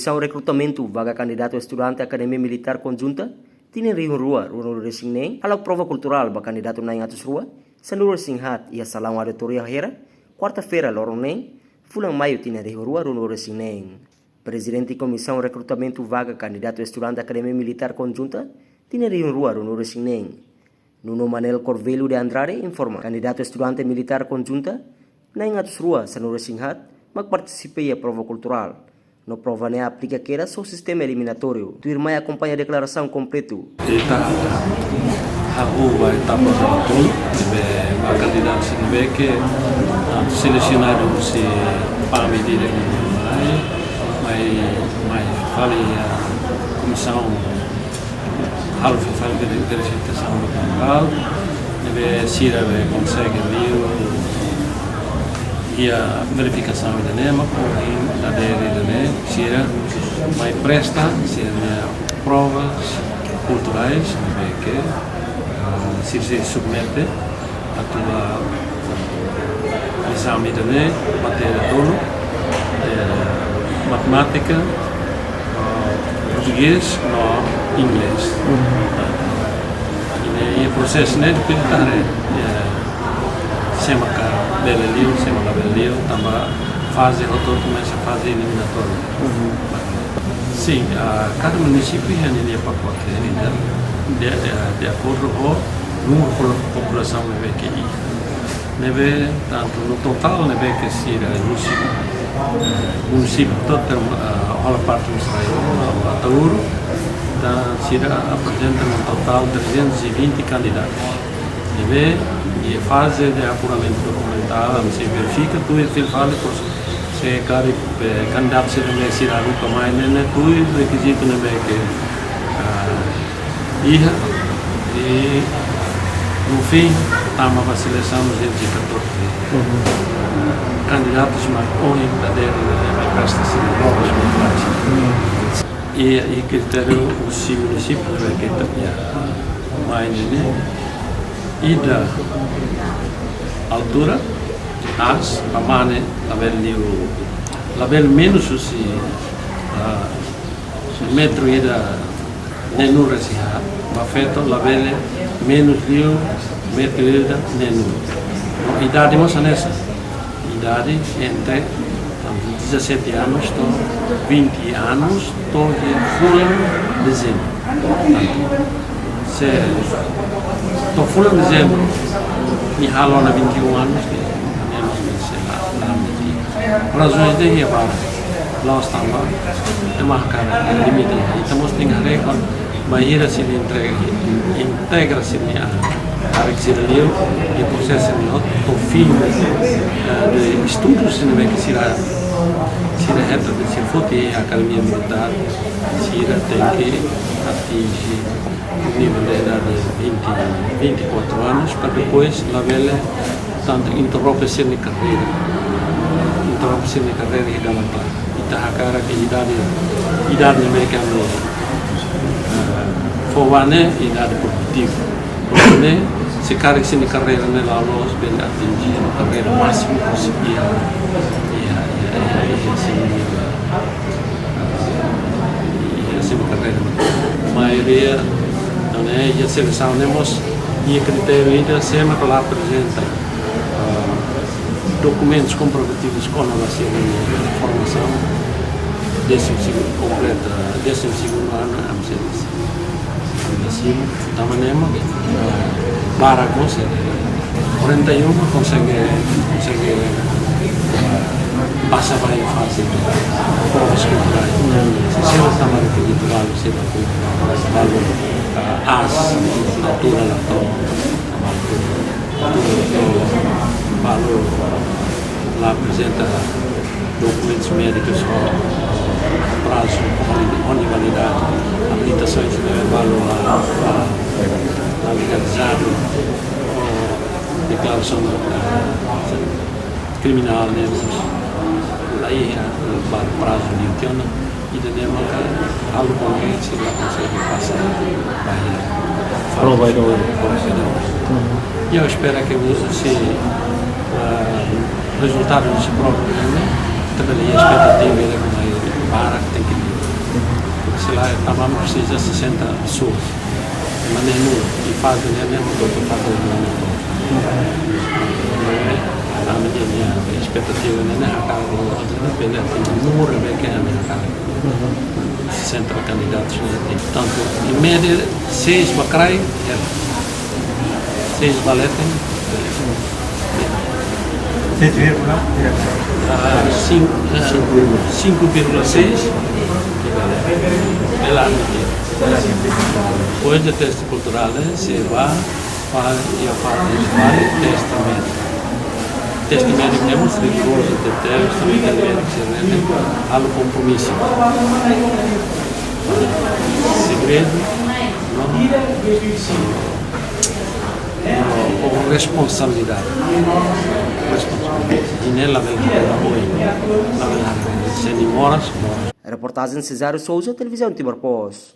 Comissão Recrutamento Vaga Candidato Estudante Academia Militar Conjunta Tini Rio Rua, Runo Resingnen, Alau Prova Cultural ba Candidato Naing Atus Rua, Sanur Singhat ia Salam Auditoria Hera, quarta-feira Loronen, Fulang Maio Tini Rio Rua, Runo Resingnen. Presidente Comissão Recrutamento Vaga Candidato Estudante Academia Militar Conjunta Tini Rio Rua, Runo Resingnen. Nuno Manel Corvelho de Andrade informa, Candidato Estudante Militar Conjunta Naing Atus Rua, Sanur Singhat, participei a prova cultural. No prova nem aplica que era só o sistema eliminatório. Tu irmã acompanha a declaração completa. Eta a etapa do outono, a candidato se vê que selecionado se para medir mas vale a comissão faz verificação local, se consegue ali e a verificação da NEMA, da DRD, vai prestar provas culturais, que se submete a tua exame da NEMA, matéria toda, matemática, português, no inglês. E o processo de pintar sema belelio, também fase rotor começa a fase eliminatória. Sim, cada município tem pacote de acordo com o número de população que neve tanto no total neve que se município todo a parte do Israel, a Tauro, se apresenta no total 320 candidatos. E a fase de apuramento documental se verifica, tu fala se cada candidato se deve ser a ruta mais, tu requisito que e no fim estamos a seleção de 14 candidatos, mas onde da presta se provas práticas e critério o município que mais e da altura as pamane label menos se metro e da nenu resiha bafeto label menos liu metro e da nenu idade moça nessa idade entre 17 anos to 20 anos to full dezembro se to full dezembro mi halo na 21 anos que razões de rival lá estava é marcar limite estamos tendo recorde bahira se integra se minha característica e processo o fim de estudos se não é que se reta de se fote a academia militar se tem que atingir o nível de idade de 24 anos para depois a velha tanto interromper-se na carreira e dar uma clara e tá a cara que idade americana forwane idade produtiva porque se cara que se na carreira nela nós bem atingir a carreira máxima possível e assim a carreira a maioria não é e a seleção temos e a critério ainda sempre lá apresenta documentos comprovativos com a nossa formação 12º completa 12º ano a assim também para conseguir 41 consegue passar para a fase de provas culturais se ela está mais cultural se ela as altura valor lá apresenta documentos médicos prazo onde validade habilitações de valor legalizado declaração criminal aí para prazo de ano e de algo que se consegue passar prova e eu espero que você resultado desse prova também a expectativa é para que tem que sei lá, também precisa 60 pessoas. Mas nem nu, e fazem, nem motor, fazem o motor. A minha expectativa não é a cara do outro, depende do número que é a minha cara. 60 candidatos, portanto, em média, 6 bacrai, 6 baletem. 5,6 pela medida. Depois do teste cultural, se vai fazer teste médico. Teste médico temos rigoroso de teste médico, há o compromisso. Segredo, com responsabilidade. E nela vem sem demoras. Reportagem Cesário Souza, Televisão Timor Post.